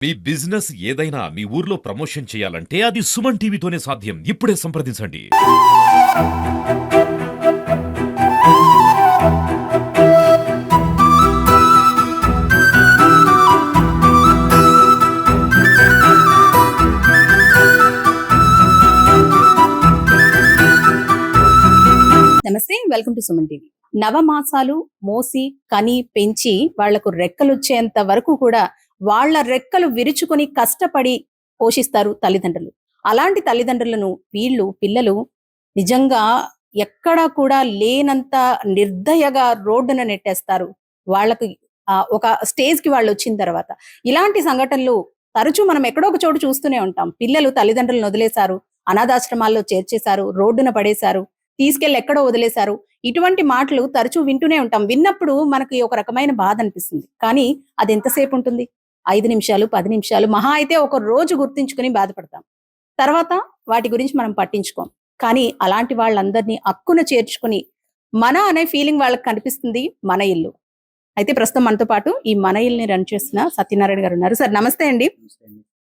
మీ business ఏదైనా మీ ఊర్లో promotion చేయాలంటే అది సుమన్ టీవీతోనే సాధ్యం. ఇప్పుడే సంప్రదించండి. నమస్తే, వెల్కమ్ టు సుమన్ టీవీ. నవమాసాలు మోసి కని పెంచి వాళ్లకు రెక్కలు వచ్చేంత వరకు కూడా వాళ్ళ రెక్కలు విరుచుకొని కష్టపడి పోషిస్తారు తల్లిదండ్రులు. అలాంటి తల్లిదండ్రులను పిల్లలు నిజంగా ఎక్కడా కూడా లేనంత నిర్దయగా రోడ్డున నెట్టేస్తారు. వాళ్ళకి ఒక స్టేజ్ కి వాళ్ళు వచ్చిన తర్వాత ఇలాంటి సంఘటనలు తరచూ మనం ఎక్కడో ఒక చోటు చూస్తూనే ఉంటాం. పిల్లలు తల్లిదండ్రులను వదిలేశారు, అనాథాశ్రమాల్లో చేర్చేశారు, రోడ్డున పడేశారు, తీసుకెళ్లి ఎక్కడో వదిలేశారు. ఇటువంటి మాటలు తరచూ వింటూనే ఉంటాం. విన్నప్పుడు మనకి ఒక రకమైన బాధ అనిపిస్తుంది. కానీ అది ఎంతసేపు ఉంటుంది? 5 నిమిషాలు, 10 నిమిషాలు, మహా అయితే ఒక రోజు గుర్తించుకుని బాధపడతాం. తర్వాత వాటి గురించి మనం పట్టించుకోం. కానీ అలాంటి వాళ్ళందరినీ అక్కున చేర్చుకుని మన అనే ఫీలింగ్ వాళ్ళకి కనిపిస్తుంది మన ఇల్లు. అయితే ప్రస్తుతం మనతో పాటు ఈ మన ఇల్లుని రన్ చేస్తున్న సత్యనారాయణ గారు ఉన్నారు. సార్ నమస్తే అండి.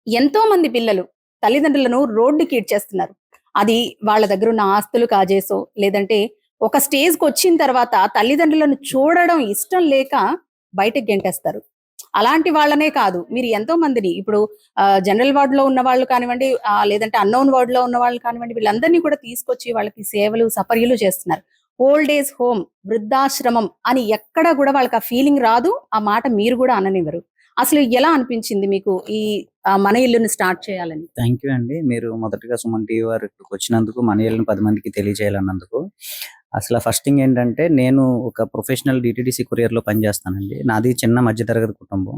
ఎంతో మంది పిల్లలు తల్లిదండ్రులను రోడ్డుకి ఈడ్చేస్తున్నారు. అది వాళ్ళ దగ్గర ఉన్న ఆస్తులు కాజేసో, లేదంటే ఒక స్టేజ్కి వచ్చిన తర్వాత తల్లిదండ్రులను చూడడం ఇష్టం లేక బయటకు గెంటేస్తారు. అలాంటి వాళ్ళనే కాదు, మీరు ఎంతో మందిని ఇప్పుడు జనరల్ వార్డ్ లో ఉన్న వాళ్ళు కానివ్వండి, లేదంటే అన్నోన్ వార్డ్ లో ఉన్న వాళ్ళు కానివ్వండి, వీళ్ళందరినీ కూడా తీసుకొచ్చి వాళ్ళకి సేవలు సపర్యలు చేస్తున్నారు. ఓల్డ్ ఏజ్ హోమ్, వృద్ధాశ్రమం అని ఎక్కడ కూడా వాళ్ళకి ఆ ఫీలింగ్ రాదు. ఆ మాట మీరు కూడా అననివ్వరు. అసలు ఎలా అనిపించింది మీకు ఈ మన ఇల్లుని స్టార్ట్ చేయాలని? థ్యాంక్ యూ అండి. మీరు మొదటగా సుమన్ టీవీ వారు ఇక్కడికి వచ్చినందుకు, మన ఇల్లుని 10 మందికి తెలియజేయాలన్నందుకు. అసలు ఫస్ట్ థింగ్ ఏంటంటే, నేను ఒక ప్రొఫెషనల్ డిటిడిసి కొరియర్లో పనిచేస్తానండి. నాది చిన్న మధ్యతరగతి కుటుంబం.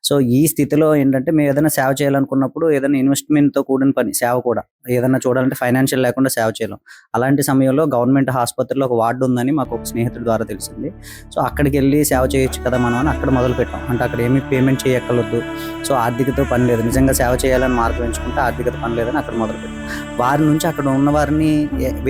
సో ఈ స్థితిలో ఏంటంటే, మేము ఏదైనా సేవ చేయాలనుకున్నప్పుడు ఏదైనా ఇన్వెస్ట్మెంట్తో కూడిన పని సేవ కూడా ఏదైనా చూడాలంటే ఫైనాన్షియల్ లేకుండా సేవ చేయలేం. అలాంటి సమయంలో గవర్నమెంట్ ఆసుపత్రిలో ఒక వార్డు ఉందని మాకు ఒక స్నేహితుడి ద్వారా తెలిసింది. సో అక్కడికి వెళ్ళి సేవ చేయొచ్చు కదా మనం అని అక్కడ మొదలు పెట్టాం. అంటే అక్కడ ఏమీ పేమెంట్ చేయక్కర్లేదు, సో ఆర్థికతో పని లేదు, నిజంగా సేవ చేయాలని మార్గం ఎంచుకుంటే ఆర్థికత పని లేదని అక్కడ మొదలు పెట్టాం. వారి నుంచి అక్కడ ఉన్న వారిని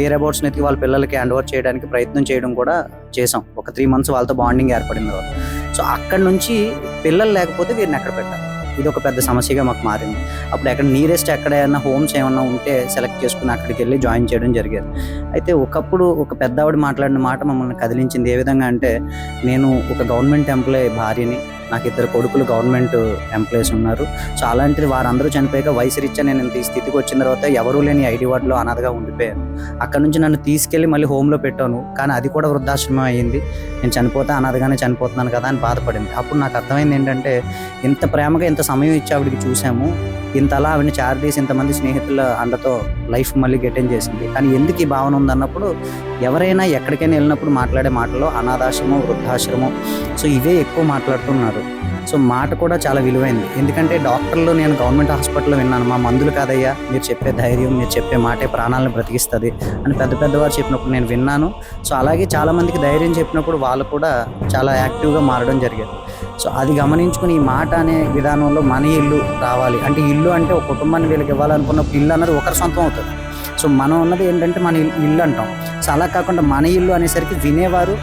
వేరే అబౌట్స్ని ఎత్తి వాళ్ళ పిల్లలకి హ్యాండ్ ఓవర్ చేయడానికి ప్రయత్నం చేయడం కూడా చేసాం. ఒక 3 months వాళ్ళతో బాండింగ్ ఏర్పడిన తర్వాత. సో అక్కడ నుంచి పిల్లలు లేకపోతే వీరిని ఎక్కడ పెట్టాలి, ఇది ఒక పెద్ద సమస్యగా మాకు మారింది. అప్పుడు ఎక్కడ నియరెస్ట్ ఎక్కడైనా హోమ్స్ ఏమన్నా ఉంటే సెలెక్ట్ చేసుకుని అక్కడికి వెళ్ళి జాయిన్ చేయడం జరిగేది. అయితే ఒకప్పుడు ఒక పెద్ద ఆవిడ మాట్లాడిన మాట మమ్మల్ని కదిలించింది. ఏ విధంగా అంటే, నేను ఒక గవర్నమెంట్ ఎంప్లాయీ భార్యని, నాకు 2 కొడుకులు గవర్నమెంట్ ఎంప్లాయీస్ ఉన్నారు. సో అలాంటిది వారందరూ చనిపోయాక వయసు రీత్యా నేను ఇంత ఈ స్థితికి వచ్చిన తర్వాత ఎవరూ లేని ఐడి వార్డులో అనాథగా ఉండిపోయాను. అక్కడ నుంచి నన్ను తీసుకెళ్ళి మళ్ళీ హోమ్లో పెట్టాను, కానీ అది కూడా వృద్ధాశ్రమం అయ్యింది. నేను చనిపోతే అనాథగానే చనిపోతున్నాను కదా అని బాధపడింది. అప్పుడు నాకు అర్థమైంది ఏంటంటే, ఇంత ప్రేమగా ఇంత సమయం ఇచ్చి ఆవిడకి చూసాము, ఇంతలా ఆవిడని చారదీసి ఇంతమంది స్నేహితుల అండతో లైఫ్ మళ్ళీ గెటెన్ చేసింది. కానీ ఎందుకు ఈ భావన ఉందన్నప్పుడు, ఎవరైనా ఎక్కడికైనా వెళ్ళినప్పుడు మాట్లాడే మాటలో అనాథాశ్రమం, వృద్ధాశ్రమం, సో ఇవే ఎక్కువ మాట్లాడుతున్నారు. సో మాట కూడా చాలా విలువైంది. ఎందుకంటే డాక్టర్లు, నేను గవర్నమెంట్ హాస్పిటల్లో విన్నాను, మా మందులు కాదయ్యా, మీరు చెప్పే ధైర్యం, మీరు చెప్పే మాటే ప్రాణాలను బ్రతికిస్తుంది అని పెద్దవారు చెప్పినప్పుడు నేను విన్నాను. సో అలాగే చాలామందికి ధైర్యం చెప్పినప్పుడు వాళ్ళు కూడా చాలా యాక్టివ్గా మారడం జరిగేది. సో అది గమనించుకుని ఈ మాట అనే విధానంలో మన ఇల్లు రావాలి. అంటే ఇల్లు అంటే ఒక కుటుంబాన్ని వీళ్ళకి ఇవ్వాలనుకున్నప్పుడు ఇల్లు అన్నది ఒకరి సొంతం అవుతుంది. సో మనం ఉన్నది ఏంటంటే మన ఇల్లు అంటాం. సో అలా కాకుండా మన ఇల్లు అనేసరికి వినేవారు,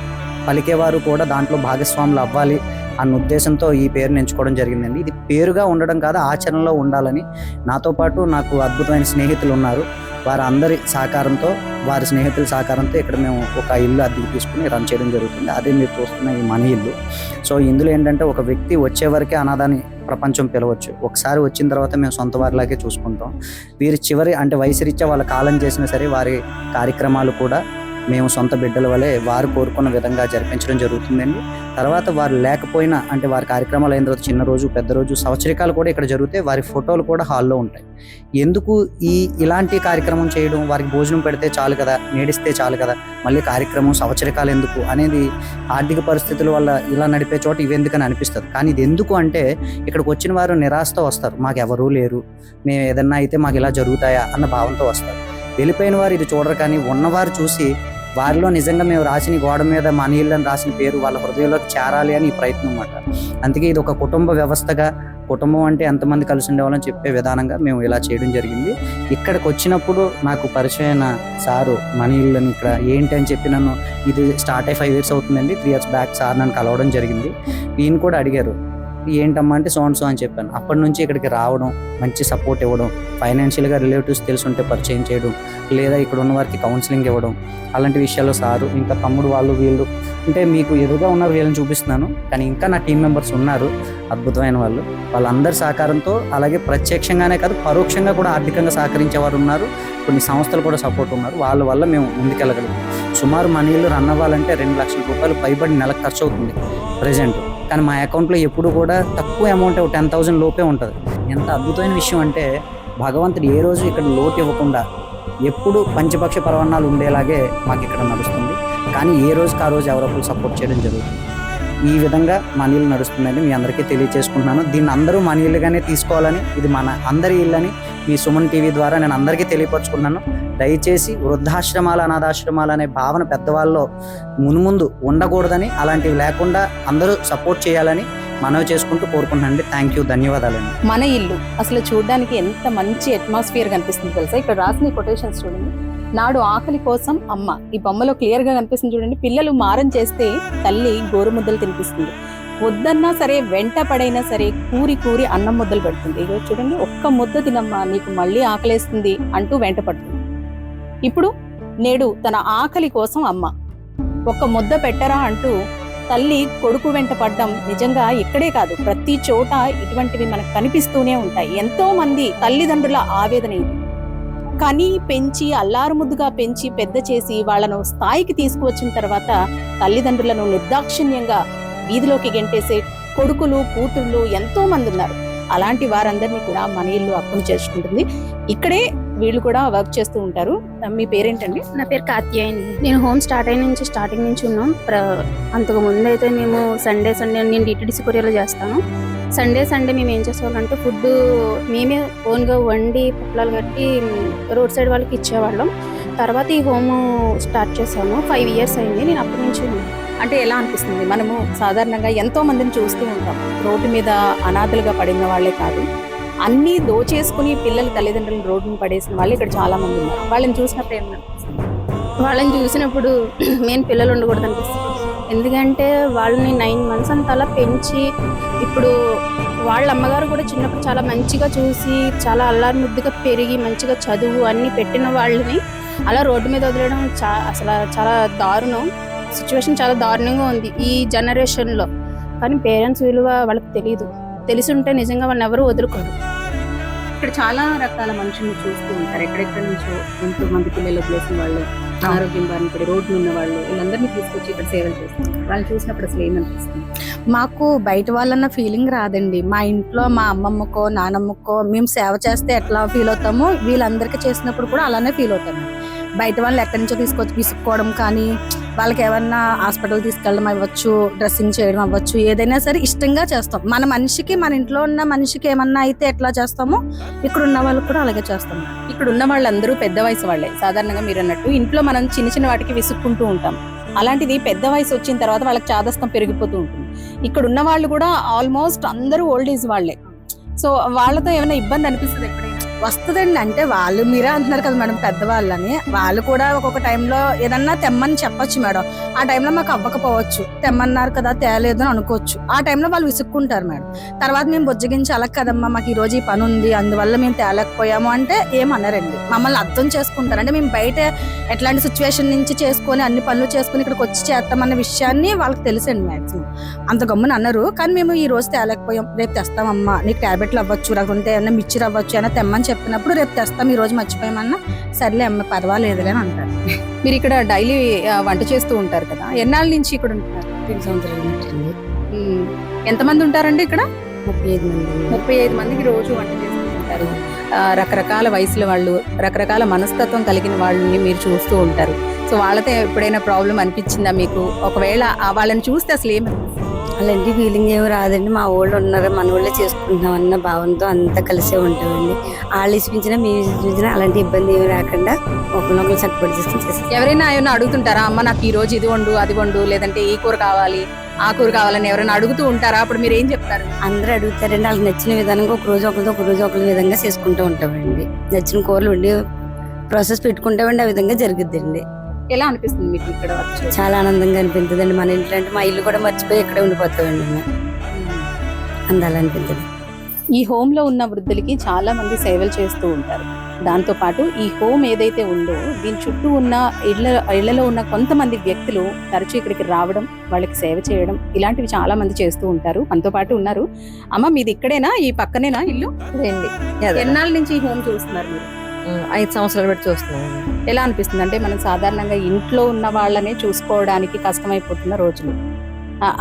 పలికేవారు కూడా దాంట్లో భాగస్వాములు అవ్వాలి అన్న ఉద్దేశంతో ఈ పేరుని ఎంచుకోవడం జరిగిందండి. ఇది పేరుగా ఉండడం కాదు, ఆచరణలో ఉండాలని. నాతో పాటు నాకు అద్భుతమైన స్నేహితులు ఉన్నారు. వారందరి సహకారంతో, వారి స్నేహితుల సహకారంతో ఇక్కడ మేము ఒక ఇల్లు అద్దెకి తీసుకుని రన్ చేయడం జరుగుతుంది. అదే మీరు చూస్తున్న ఈ మన ఇల్లు. సో ఇందులో ఏంటంటే, ఒక వ్యక్తి వచ్చే వరకే అనాథాన్ని ప్రపంచం పిలవచ్చు, ఒకసారి వచ్చిన తర్వాత మేము సొంత వారిలాగే చూసుకుంటాం. వీరి చివరి అంటే వయసు రీత్యా వాళ్ళ కాలం చేసినా సరే వారి కార్యక్రమాలు కూడా మేము సొంత బిడ్డల వలె వారు కోరుకున్న విధంగా జరిపించడం జరుగుతుందండి. తర్వాత వారు లేకపోయినా, అంటే వారి కార్యక్రమాలు అయిన తర్వాత చిన్న రోజు, పెద్ద రోజు, సంవత్సరికాలు కూడా ఇక్కడ జరిగితే వారి ఫోటోలు కూడా హాల్లో ఉంటాయి. ఎందుకు ఇలాంటి కార్యక్రమం చేయడం, వారికి భోజనం పెడితే చాలు కదా, నేడిస్తే చాలు కదా, మళ్ళీ కార్యక్రమం సంవత్సరికాలు ఎందుకు అనేది ఆర్థిక పరిస్థితుల వల్ల ఇలా నడిపే చోట ఇవెందుకని అనిపిస్తుంది. కానీ ఇది ఎందుకు అంటే, ఇక్కడికి వచ్చిన వారు నిరాశతో వస్తారు, మాకు ఎవరూ లేరు, మేము ఏదన్నా అయితే మాకు ఇలా జరుగుతాయా అన్న భావంతో వస్తారు. వెళ్ళిపోయిన వారు ఇది చూడరు, కానీ ఉన్నవారు చూసి వారిలో నిజంగా మేము రాసిన గోడ మీద మన ఇల్లు అని రాసిన పేరు వాళ్ళ హృదయంలోకి చేరాలి అని ఈ ప్రయత్నం అన్నమాట. అందుకే ఇది ఒక కుటుంబ వ్యవస్థగా, కుటుంబం అంటే ఎంతమంది కలిసి ఉండేవాళ్ళని చెప్పే విధానంగా మేము ఇలా చేయడం జరిగింది. ఇక్కడికి వచ్చినప్పుడు నాకు పరిచయమైన సారు మన ఇల్లు అని ఇక్కడ ఏంటి అని చెప్పి నన్ను, ఇది స్టార్ట్ అయ్యి 5 years అవుతుందండి. 3 years బ్యాక్ సార్ నన్ను కలవడం జరిగింది. ఈయన కూడా అడిగారు, ఏంటమ్మా అంటే సో అని చెప్పాను. అప్పటి నుంచి ఇక్కడికి రావడం, మంచి సపోర్ట్ ఇవ్వడం, ఫైనాన్షియల్గా రిలేటివ్స్ తెలుసుంటే పరిచయం చేయడం, లేదా ఇక్కడ ఉన్న వారికి కౌన్సిలింగ్ ఇవ్వడం, అలాంటి విషయాల్లో సారు ఇంకా తమ్ముడు వాళ్ళు వీళ్ళు అంటే మీకు ఎదురుగా ఉన్నారు వీళ్ళని చూపిస్తున్నాను, కానీ ఇంకా నా టీం మెంబర్స్ ఉన్నారు అద్భుతమైన వాళ్ళు. వాళ్ళందరి సహకారంతో అలాగే ప్రత్యక్షంగానే కాదు పరోక్షంగా కూడా ఆర్థికంగా సహకరించేవారు ఉన్నారు. కొన్ని సంస్థలు కూడా సపోర్ట్ ఉన్నారు. వాళ్ళ వల్ల మేము ముందుకెళ్ళగలం. సుమారు మన ఇల్లు రన్ అవ్వాలంటే 2 లక్షల రూపాయలు పైబడి నెలకు ఖర్చు అవుతుంది ప్రజెంట్. కానీ మా అకౌంట్లో ఎప్పుడు కూడా తక్కువ అమౌంట్ 10,000 లోపే ఉంటుంది. ఎంత అద్భుతమైన విషయం అంటే భగవంతుడు ఏ రోజు ఇక్కడ లోటు ఇవ్వకుండా ఎప్పుడు పంచపక్ష పరవన్నాలు ఉండేలాగే మాకు ఇక్కడ నడుస్తుంది. కానీ ఏ రోజుకి ఆ రోజు ఎవరొకరు సపోర్ట్ చేయడం జరుగుతుంది. ఈ విధంగా మన ఇల్లు నడుస్తుందని మీ అందరికీ తెలియజేసుకుంటున్నాను. దీన్ని అందరూ మన ఇల్లుగానే తీసుకోవాలని, ఇది మన అందరి ఇల్లని మీ సుమన్ టీవీ ద్వారా నేను అందరికీ తెలియపరుచుకున్నాను. దయచేసి వృద్ధాశ్రమాలు అనాథాశ్రమాలు అనే భావన పెద్దవాళ్ళలో మున్ముందు ఉండకూడదని, అలాంటివి లేకుండా అందరూ సపోర్ట్ చేయాలని మనవి చేసుకుంటూ కోరుకుంటున్నానండి. థ్యాంక్ యూ, ధన్యవాదాలండి. మన ఇల్లు అసలు చూడడానికి ఎంత మంచి అట్మాస్ఫియర్ కనిపిస్తుంది తెలుసా. ఇక్కడ రాసిన కొటేషన్స్ చూడండి. నాడు ఆకలి కోసం అమ్మ, ఈ బొమ్మలో క్లియర్ గా కనిపిస్తుంది చూడండి. పిల్లలు మారం చేస్తే తల్లి గోరుముద్దలు తినిపిస్తుంది. వద్దన్నా సరే వెంట పడైనా సరే కూరి కూరి అన్నం ముద్దలు పెడుతుంది. ఇగో చూడండి, ఒక్క ముద్ద తినమ్మా నీకు మళ్ళీ ఆకలేస్తుంది అంటూ వెంట పడుతుంది. ఇప్పుడు నేడు తన ఆకలి కోసం అమ్మ ఒక్క ముద్ద పెట్టరా అంటూ తల్లి కొడుకు వెంట పడ్డం నిజంగా ఇక్కడే కాదు ప్రతి చోట ఇటువంటివి మనకు కనిపిస్తూనే ఉంటాయి. ఎంతో మంది తల్లిదండ్రుల ఆవేదన ఇది. కని పెంచి అల్లారు ముద్దుగా పెంచి పెద్ద చేసి వాళ్లను స్థాయికి తీసుకువచ్చిన తర్వాత తల్లిదండ్రులను నిర్దాక్షిణ్యంగా వీధిలోకి గెంటేసే కొడుకులు కూతుళ్ళు ఎంతో మంది ఉన్నారు. అలాంటి వారందరినీ కూడా మన ఇల్లు అప్పును చేసుకుంటుంది. ఇక్కడే వీళ్ళు కూడా వర్క్ చేస్తూ ఉంటారు. మీ పేరేంటండి? నా పేరు కాత్యాయని. నేను హోమ్ స్టార్టింగ్ నుంచి ఉన్నాం. అంతకు ముందు అయితే మేము సండే నేను డిటిడిసి కొరియర్లో చేస్తాను. సండే మేము ఏం చేసేవాళ్ళంటే ఫుడ్ మేమే ఓన్గా వండి పొట్లాలు కట్టి రోడ్ సైడ్ వాళ్ళకి ఇచ్చేవాళ్ళం. తర్వాత ఈ హోమ్ స్టార్ట్ చేశాము. 5 years అయింది. నేను అప్పటి నుంచి అంటే ఎలా అనిపిస్తుంది? మనము సాధారణంగా ఎంతో మందిని చూస్తూ ఉంటాం. రోడ్డు మీద అనాథలుగా పడిన వాళ్ళే కాదు, అన్నీ దోచేసుకుని పిల్లల తల్లిదండ్రులను రోడ్డును పడేసిన వాళ్ళు ఇక్కడ చాలా మంది ఉన్నారు. వాళ్ళని చూసినప్పుడు ఏమనిపిస్తుంది? వాళ్ళని చూసినప్పుడు మెయిన్ పిల్లలు ఉండకూడదు అనిపిస్తుంది. ఎందుకంటే వాళ్ళని 9 months అంతలా పెంచి ఇప్పుడు వాళ్ళ అమ్మగారు కూడా చిన్నప్పుడు చాలా మంచిగా చూసి చాలా అల్లారు ముద్దుగా పెరిగి మంచిగా చదువు అన్ని పెట్టిన వాళ్ళని అలా రోడ్డు మీద వదిలేయడం అసలు చాలా దారుణం. సిచ్యువేషన్ చాలా దారుణంగా ఉంది ఈ జనరేషన్లో. కానీ పేరెంట్స్ విలువ వాళ్ళకి తెలియదు. తెలిసి ఉంటే నిజంగా వాళ్ళని ఎవరు వదులుకోరు. ఇక్కడ చాలా రకాల మనుషులను చూస్తూ ఉంటారు. ఎక్కడెక్కడి నుంచో ఎంతో మంది పిల్లలు వదిలేసిన వాళ్ళు, ఆరోగ్యం బారిన పడి రోడ్లు ఉన్న వాళ్ళు, వీళ్ళందరినీ తీసుకొచ్చి ఇక్కడ సేవలు చేస్తారు. వాళ్ళని చూసినప్పుడు అసలు ఏమనిపిస్తుంది? మాకు బయట వాళ్ళన్న ఫీలింగ్ రాదండి. మా ఇంట్లో మా అమ్మమ్మకో నానమ్మకో మేము సేవ చేస్తే ఎట్లా ఫీల్ అవుతామో వీళ్ళందరికీ చేసినప్పుడు కూడా అలానే ఫీల్ అవుతాము. బయట వాళ్ళు ఎక్కడి నుంచో తీసుకొచ్చి విసుక్కోవడం కానీ, వాళ్ళకి ఏమన్నా హాస్పిటల్ తీసుకెళ్ళడం అవ్వచ్చు, డ్రెస్సింగ్ చేయడం అవ్వచ్చు, ఏదైనా సరే ఇష్టంగా చేస్తాం. మన మనిషికి, మన ఇంట్లో ఉన్న మనిషికి ఏమన్నా అయితే ఎట్లా చేస్తామో ఇక్కడ ఉన్న వాళ్ళకి కూడా అలాగే చేస్తాం. ఇక్కడ ఉన్న వాళ్ళందరూ పెద్ద వయసు వాళ్ళే. సాధారణంగా మీరు అన్నట్టు ఇంట్లో మనం చిన్న చిన్న వాటికి విసుక్కుంటూ ఉంటాం. అలాంటిది పెద్ద వయసు వచ్చిన తర్వాత వాళ్ళకి చాదస్తం పెరిగిపోతూ ఉంటుంది. ఇక్కడ ఉన్న వాళ్ళు కూడా ఆల్మోస్ట్ అందరూ ఓల్డ్ ఏజ్ వాళ్ళే. సో వాళ్ళతో ఏమైనా ఇబ్బంది అనిపిస్తుంది ఎప్పుడైనా? వస్తుందండి. అంటే వాళ్ళు మీరే అంటున్నారు కదా మేడం పెద్దవాళ్ళని, వాళ్ళు కూడా ఒక్కొక్క టైంలో ఏదన్నా తెమ్మని చెప్పొచ్చు మేడం. ఆ టైంలో మాకు అవ్వకపోవచ్చు, తెమ్మన్నారు కదా తేలేదు అని అనుకోవచ్చు. ఆ టైంలో వాళ్ళు విసుక్కుంటారు మేడం. తర్వాత మేము బుజ్జగించి అలా కదమ్మా మాకు ఈ రోజు ఈ పని ఉంది అందువల్ల మేము తేలేకపోయాము అంటే ఏమన్నారండి. మమ్మల్ని అర్థం చేసుకుంటారు. అంటే మేము బయట ఎట్లాంటి సిచ్యువేషన్ నుంచి చేసుకొని అన్ని పనులు చేసుకుని ఇక్కడికి వచ్చి చేస్తామన్న విషయాన్ని వాళ్ళకి తెలుసండి. మ్యాక్సిమం అంత గమ్మున అన్నారు. కానీ మేము ఈ రోజు తేలేకపోయాం, రేపు తెస్తామమ్మా, నీకు టాబ్లెట్లు అవ్వచ్చు, లేకుంటే ఏమన్నా మిక్చర్ అవ్వచ్చు అయినా తెమ్మని చెప్పినప్పుడు రేపు తెస్తాం, ఈ రోజు మర్చిపోయామన్నా సర్లే అమ్మ పర్వాలేదులే అని అంటారు. మీరు ఇక్కడ డైలీ వంట చేస్తూ ఉంటారు కదా, ఎన్నాళ్ళ నుంచి ఇక్కడ ఉంటున్నారు? 2 సంవత్సరాలు ఉంటుంది. ఎంతమంది ఉంటారండి ఇక్కడ? 35 మంది. 35 మందికి రోజు వంట చేస్తూ ఉంటారు. రకరకాల వయసుల వాళ్ళు, రకరకాల మనస్తత్వం కలిగిన వాళ్ళని మీరు చూస్తూ ఉంటారు. సో వాళ్ళతో ఎప్పుడైనా ప్రాబ్లం అనిపించిందా మీకు? ఒకవేళ వాళ్ళని చూస్తే అసలు ఏమనిపిస్తుంది? అలాంటి ఫీలింగ్ ఏమి రాదండి. మా వాళ్ళు ఉన్నారు, మన వాళ్ళే చేసుకుంటున్నాం అన్న భావంతో అంతా కలిసే ఉంటామండి. వాళ్ళు ఇప్పించినా మేము ఇప్పించినా అలాంటి ఇబ్బంది ఏమి రాకుండా ఒకరినొకరు చక్కబడి చేసుకుని చేస్తాం. ఎవరైనా ఏమైనా అడుగుతుంటారా? అమ్మ నాకు ఈ రోజు ఇది వండు అది వండు, లేదంటే ఈ కూర కావాలి ఆ కూర కావాలని ఎవరైనా అడుగుతూ ఉంటారా? అప్పుడు మీరు ఏం చెప్తారు? అందరూ అడుగుతారండి. వాళ్ళకి నచ్చిన విధానంగా ఒక రోజు ఒకరి విధంగా చేసుకుంటూ ఉంటామండి. నచ్చిన కూరలు వండి ప్రాసెస్ పెట్టుకుంటామండి. ఆ విధంగా జరుగుద్దండి. ఎలా అనిపిస్తుంది మీకు ఇక్కడ? చాలా ఆనందంగా అనిపిస్తుందండి. మన ఇంట్లో అంటే మా ఇల్లు కూడా మర్చిపోయి ఇక్కడే ఉండిపోతామండి. అందాలనిపించదు. ఈ హోమ్ లో ఉన్న వృద్ధులకి చాలా మంది సేవలు చేస్తూ ఉంటారు. దాంతో పాటు ఈ హోమ్ ఏదైతే ఉందో దీని చుట్టూ ఉన్న ఇళ్లలో ఉన్న కొంతమంది వ్యక్తులు తరచూ ఇక్కడికి రావడం, వాళ్ళకి సేవ చేయడం ఇలాంటివి చాలా మంది చేస్తూ ఉంటారు. మనతో పాటు ఉన్నారు. అమ్మ, మీది ఇక్కడేనా, ఈ పక్కనేనా ఇల్లు? ఎన్నాళ్ళ నుంచి ఈ హోమ్ చూస్తున్నారు మీరు? 5 సంవత్సరాలు బట్టి చూస్తున్నాను. ఎలా అనిపిస్తుంది? అంటే మనం సాధారణంగా ఇంట్లో ఉన్న వాళ్ళనే చూసుకోవడానికి కష్టమైపోతున్న రోజులు,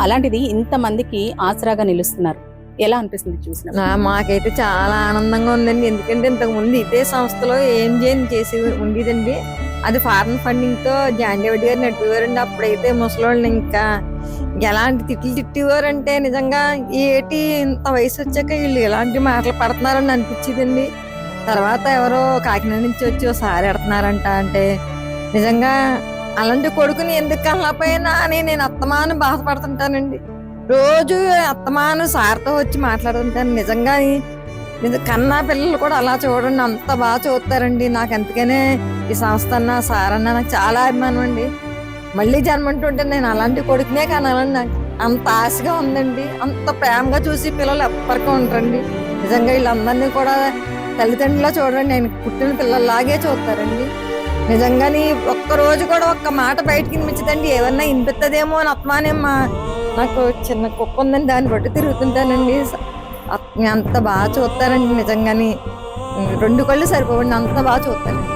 అలాంటిది ఇంతమందికి ఆసరాగా నిలుస్తున్నారు. ఎలా అనిపిస్తుంది చూసిన? మాకైతే చాలా ఆనందంగా ఉందండి. ఎందుకంటే ఇంతకు ముందు ఇదే సంస్థలో ఏం చేసి ఉండేదండి. అది ఫారెన్ ఫండింగ్ తో జాన్ డేవిడ్ గారు నడిపేవారండి. అప్పుడైతే ముసలోళ్ళు ఇంకా ఎలాంటి తిట్లు తిట్టేవారంటే నిజంగా ఏటి ఇంత వయసు వచ్చాక వీళ్ళు ఎలాంటి మాటలు పడుతున్నారని అనిపించేదండి. తర్వాత ఎవరో కాకినాడ నుంచి వచ్చి ఒకసారి ఎడుతున్నారంట అంటే నిజంగా అలాంటి కొడుకుని ఎందుకు కనలేకపోయినా అని నేను అత్తమాను బాధపడుతుంటానండి. రోజు అత్తమాను సార్తో వచ్చి మాట్లాడుతుంటాను. నిజంగా కన్నా పిల్లలు కూడా అలా చూడండి, అంత బాగా చూస్తారండి. నాకు అందుకనే ఈ సంస్థ అన్న సార్ అన్న నాకు చాలా అభిమానం అండి. మళ్ళీ జన్మంటుంటే నేను అలాంటి కొడుకునే కనాలని నాకు అంత ఆశగా ఉందండి. అంత ప్రేమగా చూసి పిల్లలు ఎప్పటికీ ఉంటారండి. నిజంగా వీళ్ళందరినీ కూడా తల్లిదండ్రులా చూడండి, నేను పుట్టిన పిల్లల్లాగే చూస్తారండి. నిజంగాని ఒక్కరోజు కూడా ఒక్క మాట బయటకి వినిపించదండి. ఏమన్నా వినిపిస్తుందేమో అని అత్మానేమ్మా, నాకు చిన్న కుక్క ఉందని దాన్ని బట్టి తిరుగుతుంటానండి. అంత బాగా చూస్తారండి. నిజంగాని 2 కళ్ళు సరిపోవండి, అంత బాగా చూస్తారండి.